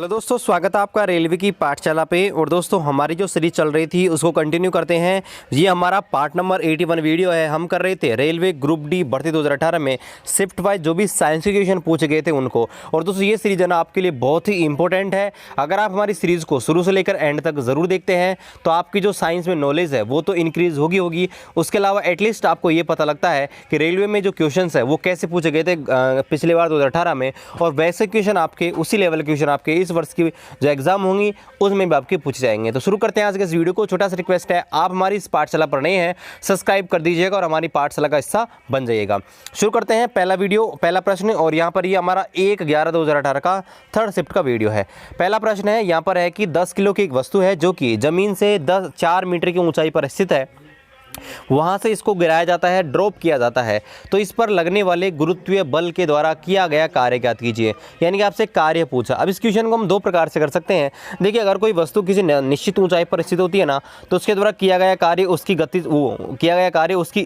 Hello दोस्तों, स्वागत है आपका रेलवे की पाठशाला पे। और दोस्तों हमारी जो सीरीज चल रही थी उसको कंटिन्यू करते हैं। ये हमारा पार्ट नंबर 81 वीडियो है। हम कर रहे थे रेलवे ग्रुप डी भर्ती 2018 में शिफ्ट वाइज जो भी साइंस के क्वेश्चन पूछे गए थे उनको। और दोस्तों ये सीरीज है ना आपके लिए बहुत ही इंपॉर्टेंट है। अगर आप हमारी सीरीज को शुरू से लेकर एंड तक ज़रूर देखते हैं तो आपकी जो साइंस में नॉलेज है वो तो इंक्रीज़ होगी। उसके अलावा एटलीस्ट आपको ये पता लगता है कि रेलवे में जो क्वेश्चन है वो कैसे पूछे गए थे पिछले बार 2018 में, और वैसे क्वेश्चन आपके उसी लेवल के क्वेश्चन आपके इस वर्ष की जो एग्जाम होंगी उसमें भी आपके पूछे जाएंगे। तो शुरू करते हैं आज के इस वीडियो को। छोटा सा रिक्वेस्ट है, आप हमारी इस पाठशाला पर नए हैं सब्सक्राइब कर दीजिएगा और हमारी पाठशाला का हिस्सा बन जाइएगा। शुरू करते हैं पहला प्रश्न। और यहाँ पर ये हमारा 1/11/2018 का थर्ड शिफ्ट का वीडियो है। पहला प्रश्न है, यहाँ पर है कि 10 किलो की एक वस्तु है जो कि जमीन से 4 मीटर की ऊंचाई पर स्थित है। वहाँ से इसको गिराया जाता है, ड्रॉप किया जाता है, तो इस पर लगने वाले गुरुत्वीय बल के द्वारा किया गया कार्य ज्ञात कीजिए। यानी कि आपसे कार्य पूछा। अब इस क्वेश्चन को हम दो प्रकार से कर सकते हैं। देखिए, अगर कोई वस्तु किसी निश्चित ऊंचाई पर स्थित होती है ना, तो उसके द्वारा किया गया कार्य उसकी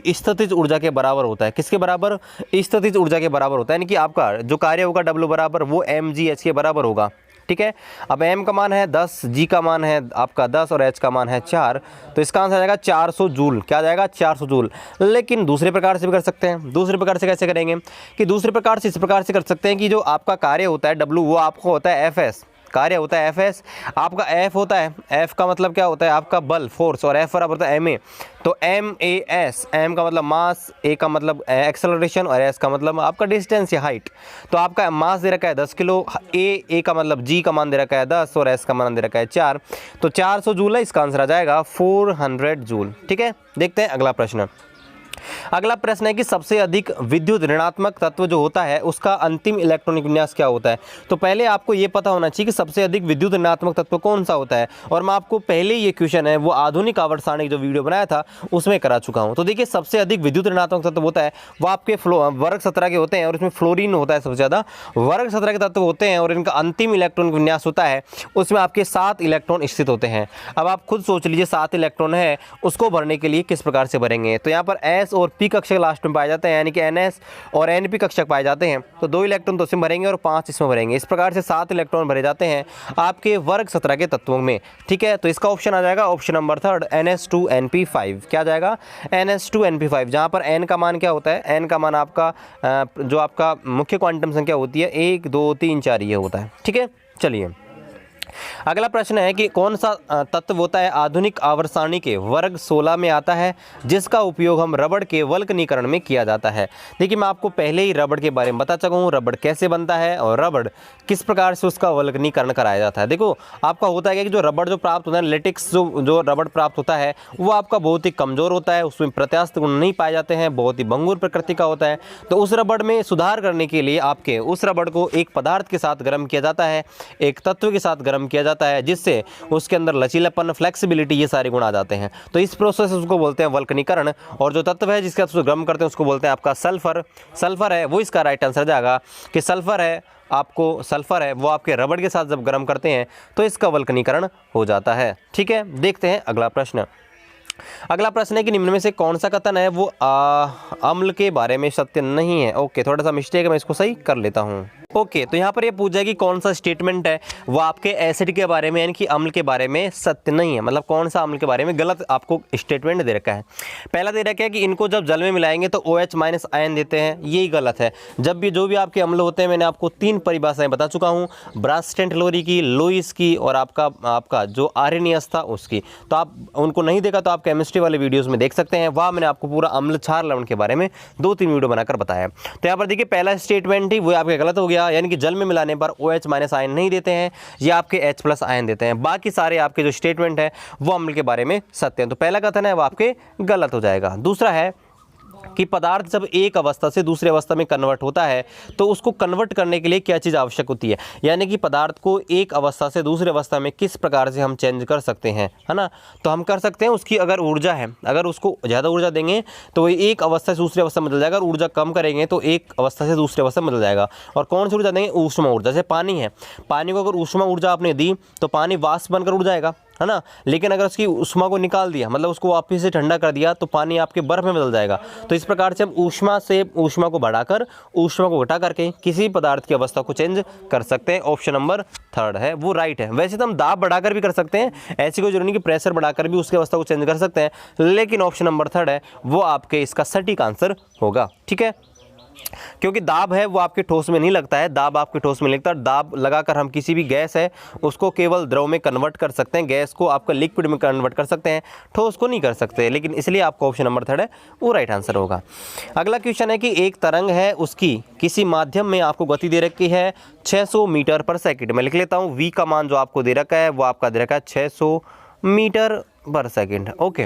स्थितिज ऊर्जा के बराबर होता है। किसके बराबर? स्थितिज ऊर्जा के बराबर होता है। यानी कि आपका जो कार्य होगा W बराबर वो mgh के बराबर होगा। ठीक है। अब m का मान है 10, g का मान है आपका 10 और h का मान है 4, तो इसका आंसर आ जाएगा 400 जूल। क्या आ जाएगा? 400 जूल। लेकिन दूसरे प्रकार से भी कर सकते हैं। दूसरे प्रकार से कैसे करेंगे कि दूसरे प्रकार से इस प्रकार से कर सकते हैं कि जो आपका कार्य होता है W वो आपको होता है Fs। कार्य होता है Fs, आपका F होता है, F का मतलब क्या होता है? आपका बल, फोर्स, और F बराबर होता है ma। तो MAS, M का मतलब मास, A का मतलब एक्सेलरेशन और S का मतलब आपका डिस्टेंस या हाइट। तो आपका मास दे रखा है 10 किलो, A का मतलब G का मान दे रखा है 10 और S का मान दे रखा है 4, तो 400 जूल है। इसका आंसर आ जाएगा 400 जूल। ठीक है, देखते हैं अगला प्रश्न। अगला प्रश्न है कि सबसे अधिक विद्युत ऋणात्मक तत्व जो होता है उसका अंतिम इलेक्ट्रॉनिक विन्यास क्या होता है। तो पहले आपको ये पता होना चाहिए कि सबसे अधिक विद्युत ऋणात्मक तत्व कौन सा होता है। और मैं आपको पहले ये क्वेश्चन है वो आधुनिक आवर्त सारणी जो वीडियो बनाया था उसमें करा चुका हूँ। तो देखिए, सबसे अधिक विद्युत ऋणात्मक तत्व होता है वो आपके वर्ग 17 के होते हैं, और इसमें फ्लोरीन होता है सबसे ज़्यादा। वर्ग 17 के तत्व होते हैं और इनका अंतिम इलेक्ट्रॉनिक विन्यास होता है उसमें आपके 7 इलेक्ट्रॉन स्थित होते हैं। अब आप खुद सोच लीजिए, 7 इलेक्ट्रॉन है उसको भरने के लिए किस प्रकार से भरेंगे। तो यहाँ पर S और P कक्षक लास्ट में पाए जाते हैं, यानी कि NS और NP कक्षक पाए जाते हैं। तो 2 इलेक्ट्रॉन तो इसमें भरेंगे और 5 इसमें भरेंगे। इस प्रकार से 7 इलेक्ट्रॉन भरे जाते हैं आपके वर्ग 17 के तत्वों में। ठीक है, तो इसका ऑप्शन आ जाएगा ऑप्शन नंबर 3 NS2NP5। क्या जाएगा? NS2NP5, जहाँ पर N का मान क्या होता है? N का मान आपका जो आपका मुख्य क्वांटम संख्या होती है 1 2 3 4 ये होता है। ठीक है, चलिए अगला प्रश्न है कि कौन सा तत्व होता है आधुनिक आवर्त सारणी के वर्ग 16 में आता है जिसका उपयोग हम रबड़ के वल्कनीकरण में किया जाता है। देखिए, मैं आपको पहले ही रबड़ के बारे में बता चुका हूँ, रबड़ कैसे बनता है और रबड़ किस प्रकार से उसका वल्कनीकरण कराया जाता है। देखो, आपका होता है कि जो रबड़ जो प्राप्त होता है, लेटेक्स जो रबड़ प्राप्त होता है वो आपका बहुत ही कमज़ोर होता है, उसमें प्रत्यास्थ गुण नहीं पाए जाते हैं, बहुत ही भंगुर प्रकृति का होता है। तो उस रबड़ में सुधार करने के लिए आपके उस रबड़ को एक पदार्थ के साथ गर्म किया जाता है, एक तत्व के साथ गर्म किया जाता है, जिससे उसके अंदर लचीलापन, फ्लेक्सिबिलिटी, ये सारे गुण आ जाते हैं। तो इस प्रोसेस उसको बोलते हैं वल्कनीकरण। और जो तत्व है जिसके उसको गर्म करते हैं उसको बोलते हैं आपका सल्फर। सल्फर है वो इसका राइट आंसर जाएगा कि सल्फर है वो आपके रबड़ के साथ जब गर्म करते हैं तो इसका वल्कनीकरण हो जाता है। ठीक है, देखते हैं अगला प्रश्न। अगला प्रश्न है कि निम्न में से कौन सा कथन है वो अम्ल के बारे में सत्य नहीं है। ओके, थोड़ा सा मिस्टेक है, मैं इसको सही कर लेता हूँ। ओके, तो यहाँ पर ये पूछा है कि कौन सा स्टेटमेंट है वो आपके एसिड के बारे में यानी कि अम्ल के बारे में सत्य नहीं है। मतलब कौन सा अम्ल के बारे में गलत आपको स्टेटमेंट दे रखा है। पहला दे रखा है कि इनको जब जल में मिलाएंगे तो OH- आयन देते हैं, यही गलत है। जब भी जो भी आपके अम्ल होते हैं, मैंने आपको 3 परिभाषाएं बता चुका हूँ, ब्रांस्टेंट लोरी की, लुईस की और आपका जो आर्रेनियस था उसकी। तो आप उनको नहीं देखा तो आप केमिस्ट्री वाले वीडियोज़ में देख सकते हैं, वहाँ मैंने आपको पूरा अम्ल क्षार लवण के बारे में 2-3 वीडियो बनाकर बताया। तो यहाँ पर देखिए, पहला स्टेटमेंट ही वो आपके गलत हो गया, यानी कि जल में मिलाने पर OH- आयन नहीं देते हैं, या आपके H+ आयन देते हैं। बाकी सारे आपके जो स्टेटमेंट है वो अम्ल के बारे में सत्य हैं। तो पहला कथन है वो आपके गलत हो जाएगा। दूसरा है कि पदार्थ जब एक अवस्था से दूसरी अवस्था में कन्वर्ट होता है तो उसको कन्वर्ट करने के लिए क्या चीज़ आवश्यक होती है। यानी कि पदार्थ को एक अवस्था से दूसरी अवस्था में किस प्रकार से हम चेंज कर सकते हैं, है ना। तो हम कर सकते हैं, उसकी अगर ऊर्जा है, अगर उसको ज़्यादा ऊर्जा देंगे तो वो एक अवस्था से दूसरी अवस्था में बदल जाएगा, और ऊर्जा कम करेंगे तो एक अवस्था से दूसरी अवस्था में बदल जाएगा। और कौन सी ऊर्जा देंगे? ऊष्मा ऊर्जा। जैसे पानी है, पानी को अगर ऊष्मा ऊर्जा आपने दी तो पानी वाष्प बनकर उड़ जाएगा, है ना। लेकिन अगर उसकी ऊष्मा को निकाल दिया, मतलब उसको वापस से ठंडा कर दिया, तो पानी आपके बर्फ में बदल जाएगा। तो इस प्रकार से हम ऊष्मा को बढ़ाकर ऊष्मा को घटा करके किसी पदार्थ की अवस्था को चेंज कर सकते हैं। ऑप्शन नंबर 3 है वो राइट है। वैसे तो हम दाब बढ़ाकर भी कर सकते हैं, ऐसी कोई जरूरी नहीं कि प्रेशर बढ़ाकर भी उसकी अवस्था को चेंज कर सकते हैं, लेकिन ऑप्शन नंबर 3 है वो आपके इसका सटीक आंसर होगा। ठीक है, क्योंकि दाब है वो आपके ठोस में नहीं लगता है, दाब आपके ठोस में लगता है। दाब लगाकर हम किसी भी गैस है उसको केवल द्रव में कन्वर्ट कर सकते हैं, गैस को आपका लिक्विड में कन्वर्ट कर सकते हैं, ठोस को नहीं कर सकते। लेकिन इसलिए आपका ऑप्शन नंबर 3 है वो राइट आंसर होगा। अगला क्वेश्चन है कि एक तरंग है, उसकी किसी माध्यम में आपको गति दे रखी है 600 मीटर पर सेकेंड। मैं लिख लेता हूँ, v का मान जो आपको दे रखा है वो आपका दे रखा है 600 मीटर पर सेकेंड। ओके,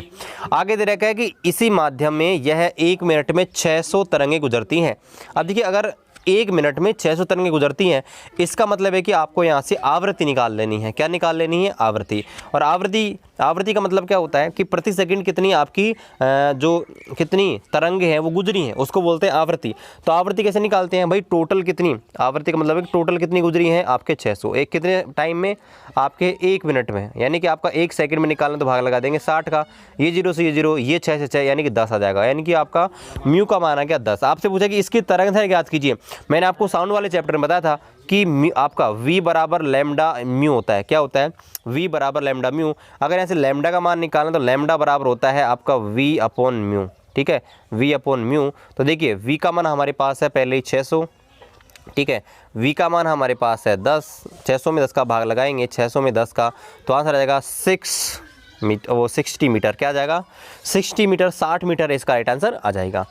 आगे दे रखा है कि इसी माध्यम में यह 1 मिनट में 600 तरंगें गुजरती हैं। अब देखिए, अगर 1 मिनट में 600 तरंगें गुजरती हैं, इसका मतलब है कि आपको यहाँ से आवृत्ति निकाल लेनी है। क्या निकाल लेनी है? आवृत्ति। और आवृत्ति का मतलब क्या होता है कि प्रति सेकंड कितनी आपकी जो कितनी तरंगें हैं वो गुजरी हैं, उसको बोलते हैं आवृत्ति। तो आवृत्ति कैसे निकालते हैं भाई? टोटल कितनी, आवृत्ति का मतलब है टोटल कितनी गुजरी हैं आपके 600, एक कितने टाइम में? आपके 1 मिनट में, यानी कि आपका 1 सेकंड में निकालना तो भाग लगा देंगे 60 का, ये 0 से ये 0, ये 6 से 6, यानी कि 10 आ जाएगा। यानी कि आपका म्यू का मान आ गया 10। आपसे पूछा कि इसकी तरंगदैर्घ्य ज्ञात कीजिए। मैंने आपको साउंड वाले चैप्टर में बताया था कि आपका v बराबर लैम्डा म्यू होता है। क्या होता है? v बराबर लैम्डा म्यू। अगर यहाँ से लैम्डा का मान निकालना तो लैम्डा बराबर होता है आपका v अपॉन म्यू। ठीक है, v अपॉन म्यू। तो देखिए v का मान हमारे पास है पहले ही 600, ठीक है, v का मान हमारे पास है 10, 600 में 10 का भाग लगाएंगे, 600 में 10 का, तो आंसर आ जाएगा 60 मीटर। क्या आ जाएगा? 60 मीटर, 60 मीटर इसका राइट आंसर आ जाएगा।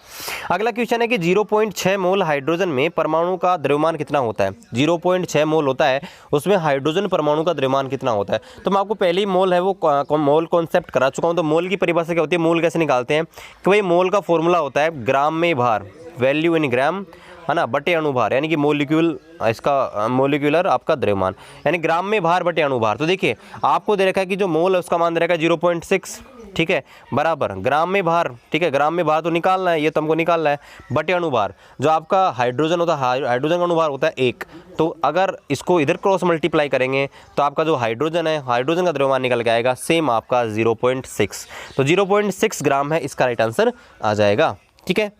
अगला क्वेश्चन है कि 0.6 मोल हाइड्रोजन में परमाणु का द्रव्यमान कितना होता है? 0.6 मोल होता है, उसमें हाइड्रोजन परमाणु का द्रव्यमान कितना होता है? तो मैं आपको पहले ही मोल है वो मोल कॉन्सेप्ट करा चुका हूँ। तो मोल की परिभाषा क्या होती है, मोल कैसे निकालते हैं कि भाई मोल का फॉर्मूला होता है ग्राम में भार, वैल्यू इन ग्राम, है ना, बटे अणुभार, यानी कि मोलिक्यूलर आपका द्रव्यमान, यानी ग्राम में भार बटे अणुभार। तो देखिए आपको दे रखा है कि जो मोल है उसका मान दे रखा है 0.6, ठीक है, बराबर ग्राम में भार, ठीक है, ग्राम में भार तो निकालना है, ये तो हमको निकालना है, बटे अणुभार। जो आपका हाइड्रोजन होता है, हाइड्रोजन का अणुभार होता है 1, तो अगर इसको इधर क्रॉस मल्टीप्लाई करेंगे तो आपका जो हाइड्रोजन है, हाइड्रोजन का द्रव्यमान निकल के आएगा सेम आपका 0.6। तो 0.6 ग्राम है इसका राइट आंसर आ जाएगा। ठीक है,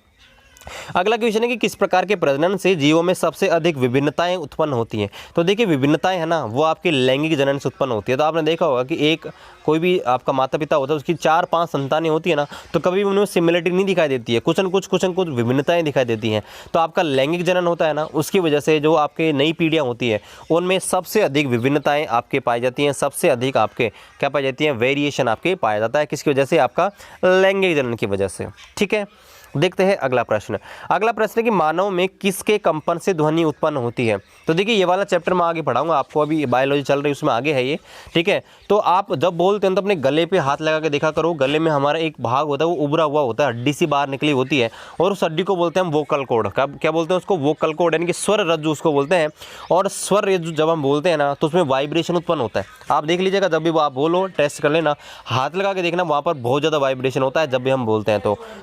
अगला क्वेश्चन है कि किस प्रकार के प्रजनन से जीवों में सबसे अधिक विभिन्नताएं उत्पन्न होती हैं? तो देखिए विभिन्नताएं है ना वो आपके लैंगिक जनन से उत्पन्न होती है। तो आपने देखा होगा कि एक कोई भी आपका माता पिता होता है उसकी 4-5 संतानें होती है ना, तो कभी उनमें सिमिलरिटी नहीं दिखाई देती है, कुछ न कुछ विभिन्नताएं दिखाई देती हैं। तो आपका लैंगिक जनन होता है ना, उसकी वजह से जो आपके नई पीढ़ियाँ होती है उनमें सबसे अधिक विभिन्नताएं आपके पाई जाती हैं, सबसे अधिक आपके क्या पाई जाती हैं? वेरिएशन आपके पाया जाता है। किसकी वजह से? आपका लैंगिक जनन की वजह से। ठीक है, देखते हैं अगला प्रश्न। अगला प्रश्न है कि मानव में किसके कंपन से ध्वनि उत्पन्न होती है? तो देखिए ये वाला चैप्टर मैं आगे पढ़ाऊंगा आपको, अभी बायोलॉजी चल रही है उसमें आगे है ये। ठीक है, तो आप जब बोलते हैं तो अपने गले पे हाथ लगा के देखा करो, गले में हमारा एक भाग होता है वो उभरा हुआ होता है, हड्डी सी बाहर निकली होती है, और उस हड्डी को बोलते हैं हम वोकल कॉर्ड। क्या बोलते हैं उसको? वोकल कॉर्ड, यानी कि स्वर रज्जु उसको बोलते हैं। और स्वर रज्जु जब हम बोलते हैं ना तो उसमें वाइब्रेशन उत्पन्न होता है। आप देख लीजिएगा, जब भी वो आप बोलो, टेस्ट कर लेना, हाथ लगा के देखना, वहाँ पर बहुत ज़्यादा वाइब्रेशन होता है जब भी हम बोलते हैं।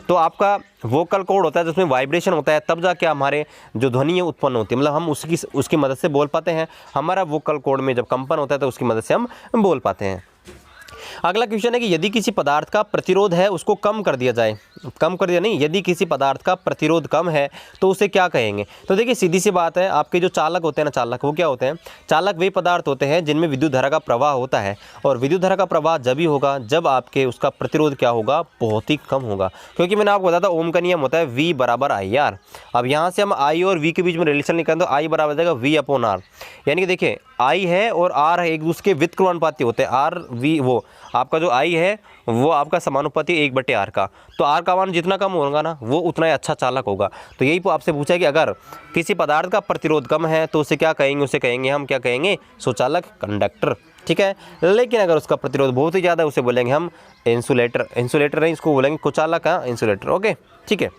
तो आपका वोकल कॉर्ड होता है जिसमें वाइब्रेशन होता है, तब जाके हमारे जो ध्वनि है उत्पन्न होती है, मतलब हम उसकी मदद से बोल पाते हैं। हमारा वोकल कॉर्ड में जब कंपन होता है तो उसकी मदद से हम बोल पाते हैं। अगला क्वेश्चन है कि यदि किसी पदार्थ का प्रतिरोध है उसको कम कर दिया जाए, कम कर दिया नहीं, यदि किसी पदार्थ का प्रतिरोध कम है तो उसे क्या कहेंगे? तो देखिए सीधी सी बात है, आपके जो चालक होते हैं ना, चालक वो क्या होते हैं? चालक वे पदार्थ होते हैं जिनमें विद्युत धारा का प्रवाह होता है, और विद्युत धारा का प्रवाह जब ही होगा जब आपके उसका प्रतिरोध क्या होगा? बहुत ही कम होगा। क्योंकि मैंने आपको बताया था ओम का नियम होता है V बराबर IR। अब यहाँ से हम I और V के बीच में रिलेशन निकालें तो I बराबर जाएगा V अपॉन R, यानी कि देखिए I है और R है एक दूसरे के व्युत्क्रमानुपाती होते हैं। R V वो आपका जो I है वो आपका समानुपाती 1/R का, तो R का मान जितना कम होगा ना वो उतना ही अच्छा चालक होगा। तो यही आपसे पूछा है कि अगर किसी पदार्थ का प्रतिरोध कम है तो उसे क्या कहेंगे? उसे कहेंगे हम क्या कहेंगे? सुचालक, कंडक्टर। ठीक है, लेकिन अगर उसका प्रतिरोध बहुत ही ज़्यादा है उसे बोलेंगे हम इंसुलेटर। इंसुलेटर नहीं, इसको बोलेंगे कुचालक, हाँ इंसुलेटर। ओके, ठीक है।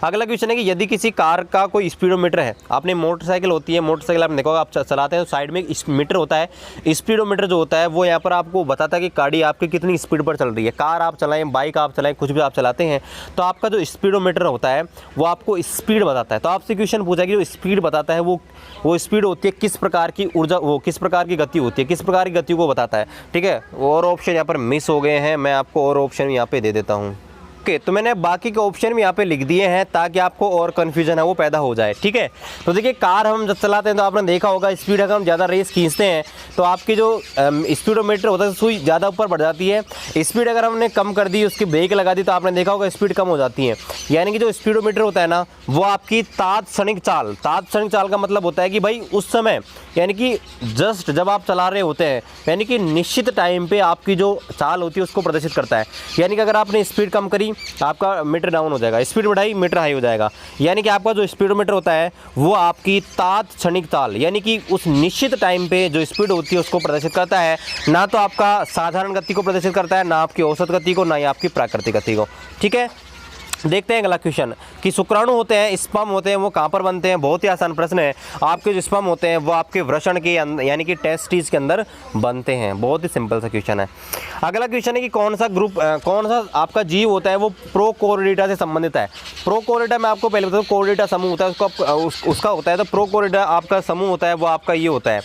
अगला क्वेश्चन है कि यदि किसी कार का कोई स्पीडोमीटर है, आपने मोटरसाइकिल होती है, मोटरसाइकिल आपने देखा होगा, आप चलाते हैं तो साइड में एक मीटर होता है। स्पीडोमीटर जो होता है वो यहाँ पर आपको बताता है कि गाड़ी आपकी कितनी स्पीड पर चल रही है। कार आप चलाएं, बाइक आप चलाएं, कुछ भी आप चलाते हैं तो आपका जो स्पीडोमीटर होता है वो आपको स्पीड बताता है। तो आपसे क्वेश्चन पूछा कि जो स्पीड बताता है वो स्पीड होती है किस प्रकार की ऊर्जा, वो किस प्रकार की गति होती है, किस प्रकार की गति को बताता है। ठीक है, और ऑप्शन यहाँ पर मिस हो गए हैं, मैं आपको और ऑप्शन यहाँ पे दे देता हूँ। ओके, तो मैंने बाकी के ऑप्शन भी यहाँ पे लिख दिए हैं ताकि आपको और कन्फ्यूजन है वो पैदा हो जाए। ठीक है, तो देखिए कार हम जब चलाते हैं तो आपने देखा होगा स्पीड अगर हम ज़्यादा रेस खींचते हैं तो आपकी जो स्पीडोमीटर होता है सुई ज़्यादा ऊपर बढ़ जाती है। स्पीड अगर हमने कम कर दी, उसकी ब्रेक लगा दी तो आपने देखा होगा स्पीड कम हो जाती है। यानी कि जो स्पीडोमीटर होता है ना वो आपकी तात्क्षणिक चाल का मतलब होता है कि भाई उस समय यानी कि जस्ट जब आप चला रहे होते हैं यानी कि निश्चित टाइम पे आपकी जो चाल होती है उसको प्रदर्शित करता है। यानी कि अगर आपने स्पीड कम करी आपका मीटर डाउन हो जाएगा, स्पीड बढ़ाई मीटर हाई हो जाएगा। यानी कि आपका जो स्पीडोमीटर होता है वो आपकी तात्क्षणिक चाल यानी कि उस निश्चित टाइम पे जो स्पीड होती है उसको प्रदर्शित करता है, ना तो आपका साधारण गति को प्रदर्शित करता है, ना आपकी औसत गति को, ना ही आपकी प्राकृतिक गति को। ठीक है, देखते हैं अगला क्वेश्चन कि शुक्राणु होते हैं, स्पर्म होते हैं, वो कहाँ पर बनते हैं। बहुत ही आसान प्रश्न है। आपके जो स्पर्म होते हैं वो आपके वृषण के अंदर यानी कि टेस्टिस के अंदर बनते हैं। बहुत ही सिंपल सा क्वेश्चन है। अगला क्वेश्चन है कि कौन सा आपका जीव होता है वो प्रोकोरिडा से संबंधित है। प्रोकोरिडा मैं आपको पहले बताऊँ, कोरिडा समूह होता है उसका होता है, तो प्रोकोरिडा आपका समूह होता है वो आपका ये होता है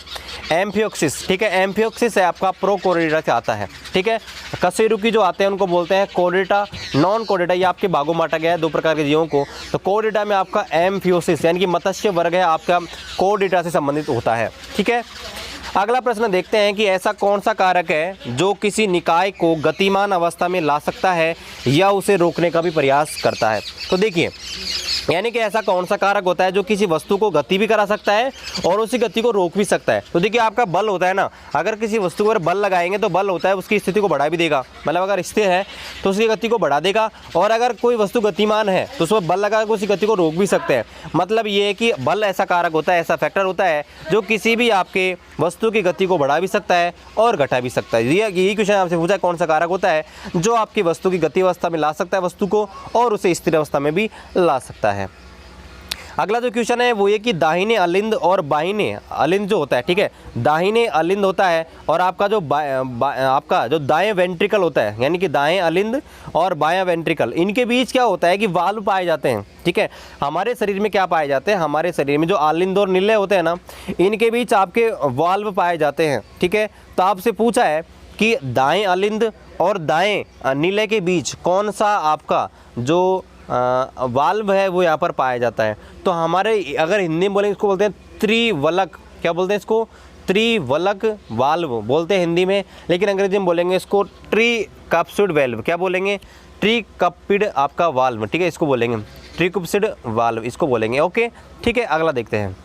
एम्फियोक्सिस। ठीक है, एम्फियोक्सिस है आपका प्रोकोरिडा से आता है। ठीक है, कशेरुकी जो आते हैं उनको बोलते हैं कोरिडा, नॉन कोरिडा ये आपके भागों बांटा गया है दो प्रकार के जीवों को। तो कोरिडा में आपका एम्फियोसिस यानी कि मत्स्य वर्ग है आपका कोरिडा से संबंधित होता है। ठीक है, अगला प्रश्न देखते हैं कि ऐसा कौन सा कारक है जो किसी निकाय को गतिमान अवस्था में ला सकता है या उसे रोकने का भी प्रयास करता है। तो देखिए यानी कि ऐसा कौन सा कारक होता है जो किसी वस्तु को गति भी करा सकता है और उसी गति को रोक भी सकता है। तो देखिए आपका बल होता है ना, अगर किसी वस्तु पर बल लगाएंगे तो बल होता है उसकी स्थिति को बढ़ा भी देगा, मतलब अगर स्थिर है तो उसकी गति को बढ़ा देगा, और अगर कोई वस्तु गतिमान है तो उसमें बल लगा कर उसी गति को रोक भी सकते हैं। मतलब ये है कि बल ऐसा कारक होता है, ऐसा फैक्टर होता है जो किसी भी आपके वस्तु की गति को बढ़ा भी सकता है और घटा भी सकता है। यही क्वेश्चन आपसे पूछा है कौन सा कारक होता है जो आपकी वस्तु की गति अवस्था में ला सकता है वस्तु को और उसे स्थिर अवस्था में भी ला सकता है। अगला जो क्वेश्चन है वो ये कि दाहिने अलिंद और बाहिने अलिंद जो होता है, ठीक है, दाहिने अलिंद होता है और आपका जो आपका जो दाएं वेंट्रिकल होता है यानी कि दाएं अलिंद और बायां वेंट्रिकल, इनके बीच क्या होता है कि वाल्व पाए जाते हैं। ठीक है, हमारे शरीर में क्या पाए जाते हैं, हमारे शरीर में जो अलिंद और निलय होते हैं ना इनके बीच आपके वाल्व पाए जाते हैं। ठीक है, तो आपसे पूछा है कि दाएं अलिंद और दाएं निलय के बीच कौन सा आपका जो वाल्व है वो यहाँ पर पाया जाता है। तो हमारे अगर हिंदी में बोलेंगे इसको बोलते हैं त्रिवलक, क्या बोलते हैं इसको, त्रिवलक वाल्व बोलते हैं हिंदी में, लेकिन अंग्रेजी में बोलेंगे इसको ट्रीकप्सिड वाल्व। क्या बोलेंगे, ट्रीकप्सिड आपका वाल्व। ठीक है, इसको बोलेंगे ट्रीकप्सिड वाल्व, इसको बोलेंगे। ओके, ठीक है, अगला देखते हैं।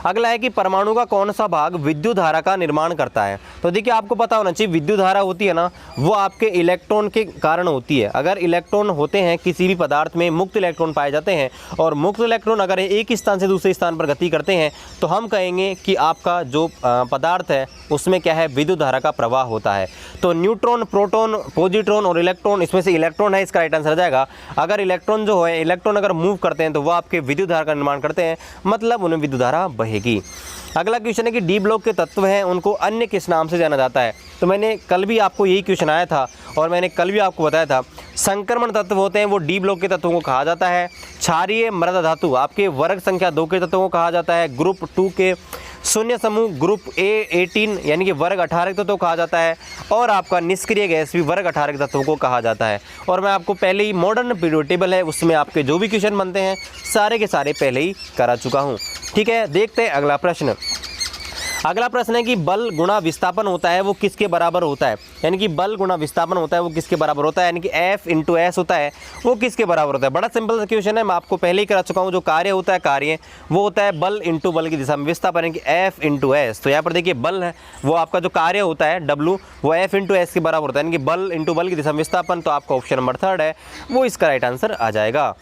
अगला है कि परमाणु का कौन सा भाग विद्युत धारा का निर्माण करता है। तो देखिए आपको पता होना चाहिए विद्युत धारा होती है ना वो आपके इलेक्ट्रॉन के कारण होती है। अगर इलेक्ट्रॉन होते हैं किसी भी पदार्थ में, मुक्त इलेक्ट्रॉन पाए जाते हैं और मुक्त इलेक्ट्रॉन अगर एक स्थान से दूसरे स्थान पर गति करते हैं तो हम कहेंगे कि आपका जो पदार्थ है उसमें क्या है, विद्युत धारा का प्रवाह होता है। तो न्यूट्रॉन, प्रोटॉन, पॉजिट्रॉन और इलेक्ट्रॉन, इसमें से इलेक्ट्रॉन है इसका राइट आंसर जाएगा। अगर इलेक्ट्रॉन जो है, इलेक्ट्रॉन अगर मूव करते हैं तो वो आपके विद्युत धारा का निर्माण करते हैं, मतलब उन्हें विद्युत धारा बहेगी। अगला क्वेश्चन है कि डी ब्लॉक के तत्व हैं उनको अन्य किस नाम से जाना जाता है। तो मैंने कल भी आपको यही क्वेश्चन आया था और मैंने कल भी आपको बताया था संक्रमण तत्व होते हैं वो डी ब्लॉक के तत्वों को कहा जाता है। क्षारीय मृदा धातु आपके वर्ग संख्या 2 के तत्वों को कहा जाता है। ग्रुप 2 के शून्य समूह ग्रुप A18 यानी कि वर्ग 18 के तत्वों को कहा जाता है और आपका निष्क्रिय गैस भी वर्ग 18 के तत्वों को कहा जाता है। और मैं आपको पहले ही मॉडर्न पीरियोडिक टेबल है उसमें आपके जो भी क्वेश्चन बनते हैं सारे के सारे पहले ही करा चुका हूँ। ठीक है, देखते हैं अगला प्रश्न। अगला प्रश्न है कि बल गुणा विस्थापन होता है वो किसके बराबर होता है। यानी कि बल गुणा विस्थापन होता है वो किसके बराबर होता है, यानी कि F इंटू एस होता है वो किसके बराबर होता है। बड़ा सिंपल सा क्वेश्चन है, मैं आपको पहले ही करा चुका हूँ। जो कार्य होता है, कार्य वो होता है बल इंटू बल की दिशा में विस्थापन, यानी कि F इंटू एस। तो यहाँ पर देखिए बल है वो आपका जो कार्य होता है W वो F इंटू एस के बराबर होता है, यानी कि बल इंटू बल की दिशा में विस्थापन। तो आपका ऑप्शन नंबर 3 है वो इसका राइट आंसर आ जाएगा।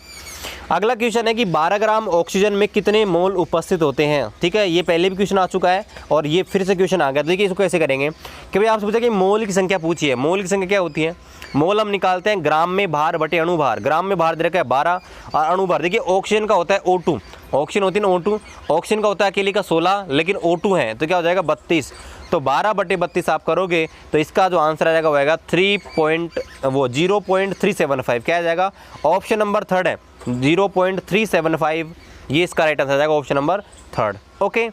अगला क्वेश्चन है कि 12 ग्राम ऑक्सीजन में कितने मोल उपस्थित होते हैं। ठीक है, ये पहले भी क्वेश्चन आ चुका है और ये फिर से क्वेश्चन आ गया। देखिए इसको कैसे करेंगे कि भाई आपसे पूछा कि मोल की संख्या पूछी है। मोल की संख्या क्या होती है? मोल हम निकालते हैं ग्राम में भार बटे अणुभार। ग्राम में भार दे रखा है 12 और अणुभार देखिए ऑक्सीजन का होता है O2, ऑक्सीजन होती है ना O2, ऑक्सीजन का होता है अकेले का 16 लेकिन O2 है तो क्या हो जाएगा 32। तो 12 बटे 32 आप करोगे तो इसका जो आंसर आ जाएगा वो आएगा 0.375। क्या आ जाएगा? ऑप्शन नंबर थर्ड है 0.375, ये इसका राइट आंसर आ जाएगा ऑप्शन नंबर थर्ड। ओके,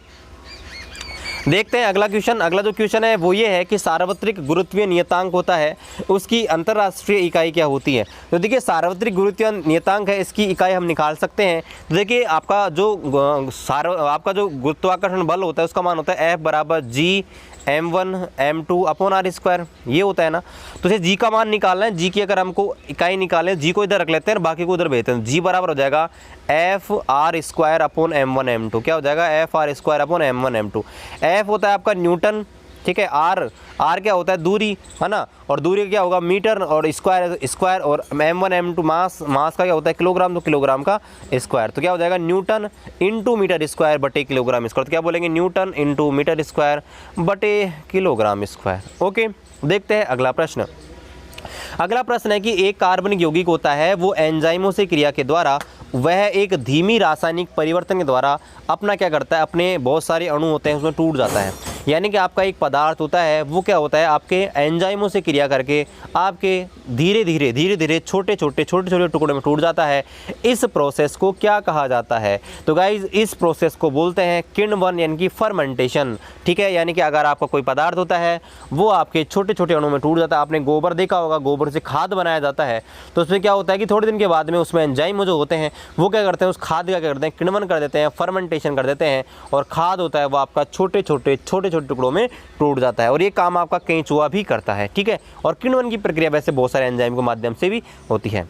देखते हैं अगला क्वेश्चन। अगला जो क्वेश्चन है वो ये है कि सार्वत्रिक गुरुत्वीय नियतांक होता है उसकी अंतर्राष्ट्रीय इकाई क्या होती है। तो देखिए सार्वत्रिक गुरुत्वीय नियतांक है, इसकी इकाई हम निकाल सकते हैं। तो देखिए आपका जो गुरुत्वाकर्षण बल होता है उसका मान होता है F बराबर G m1 m2 upon r square, ये होता है ना। तो इसे जी का मान निकालना है। जी की अगर हमको इकाई निकालें, जी को इधर रख लेते हैं बाकी को उधर भेजते हैं। जी बराबर हो जाएगा F R square upon m1 m2। क्या हो जाएगा? F R square upon m1 m2। F होता है आपका न्यूटन, ठीक है। आर क्या होता है? दूरी, है ना। और दूरी क्या होगा? मीटर, और स्क्वायर और m1 m2 मास का क्या होता है? किलोग्राम, तो किलोग्राम का स्क्वायर। तो क्या हो जाएगा? न्यूटन इंटू मीटर स्क्वायर बटे किलोग्राम स्क्वायर। तो क्या बोलेंगे? न्यूटन इंटू मीटर स्क्वायर बटे किलोग्राम स्क्वायर। ओके, देखते हैं अगला प्रश्न। अगला प्रश्न है कि एक कार्बनिक यौगिक होता है वो एंजाइमों से क्रिया के द्वारा वह एक धीमी रासायनिक परिवर्तन के द्वारा अपना क्या करता है? अपने बहुत सारे अणु होते हैं उसमें टूट जाता है। यानी कि आपका एक पदार्थ होता है वो क्या होता है? आपके एंजाइमों से क्रिया करके आपके धीरे धीरे छोटे छोटे टुकड़ों में टूट जाता है। इस प्रोसेस को क्या कहा जाता है? तो गाइज इस प्रोसेस को बोलते हैं किण्वन यानी कि फर्मेंटेशन। ठीक है, यानी कि अगर आपका कोई पदार्थ होता है वो आपके छोटे छोटे अणुओं में टूट जाता है। आपने गोबर देखा होगा, गोबर से खाद बनाया जाता है तो उसमें क्या होता है कि थोड़े दिन के बाद में उसमें एंजाइम जो होते हैं वो क्या करते हैं? उस खाद का क्या करते हैं? किण्वन कर देते हैं, फर्मेंटेशन कर देते हैं और खाद होता है वो आपका छोटे छोटे टुकड़ों में टूट जाता है। और ये काम आपका केंचुआ भी करता है। ठीक है, और किण्वन की प्रक्रिया वैसे बहुत सारे एंजाइम के माध्यम से भी होती है।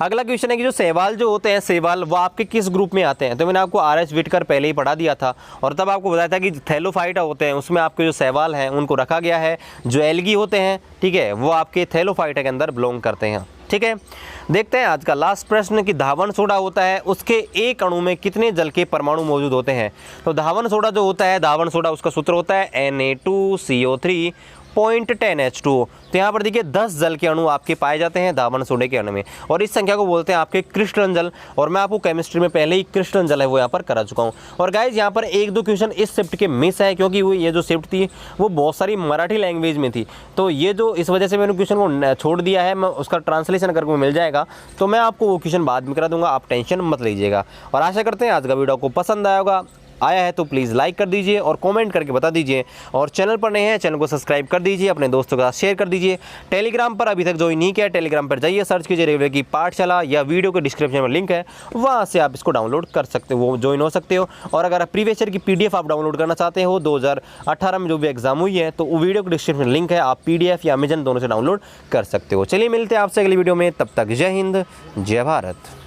अगला क्वेश्चन है कि जो शैवाल जो होते हैं, शैवाल वो आपके किस ग्रुप में आते हैं? तो मैंने आपको R.H. व्हिटकर पहले ही पढ़ा दिया था और तब आपको बताया था कि थैलोफाइटा होते हैं उसमें आपके जो शैवाल हैं उनको रखा गया है। जो एल्गी होते हैं, ठीक है, वो आपके थैलोफाइटा के अंदर बिलोंग करते हैं। ठीक है, देखते हैं आज का लास्ट प्रश्न कि धावन सोडा होता है उसके एक अणु में कितने जल के परमाणु मौजूद होते हैं। तो धावन सोडा जो होता है, धावन सोडा उसका सूत्र होता है Na2CO3 0.10H2। तो यहाँ पर देखिए 10 जल के अणु आपके पाए जाते हैं धावन सोडे के अणु में और इस संख्या को बोलते हैं आपके क्रिस्टलन जल। और मैं आपको केमिस्ट्री में पहले ही क्रिस्टलन जल है वो यहाँ पर करा चुका हूँ। और गाइज यहाँ पर एक दो क्वेश्चन इस शिफ्ट के मिस है क्योंकि वो ये जो शिफ्ट थी वो बहुत सारी मराठी लैंग्वेज में थी, तो ये जो इस वजह से मैंने क्वेश्चन को छोड़ दिया है। मैं उसका ट्रांसलेशन करके मिल जाएगा तो मैं आपको वो क्वेश्चन बाद में करा दूंगा, आप टेंशन मत लीजिएगा। और आशा करते हैं आज का वीडियो आपको पसंद आया है तो प्लीज़ लाइक कर दीजिए और कमेंट करके बता दीजिए। और चैनल पर नए हैं चैनल को सब्सक्राइब कर दीजिए, अपने दोस्तों के साथ शेयर कर दीजिए। टेलीग्राम पर अभी तक ज्वाइन नहीं किया, टेलीग्राम पर जाइए, सर्च कीजिए रेलवे की पाठशाला या वीडियो के डिस्क्रिप्शन में लिंक है, वहाँ से आप इसको डाउनलोड कर सकते हो, वो ज्वाइन हो सकते हो। और अगर प्रीवियस ईयर की PDF आप डाउनलोड करना चाहते हो 2018 में जो भी एग्जाम हुई है तो वो वीडियो के डिस्क्रिप्शन में लिंक है, आप PDF या अमेजन दोनों से डाउनलोड कर सकते हो। चलिए मिलते हैं आपसे अगली वीडियो में, तब तक जय हिंद जय भारत।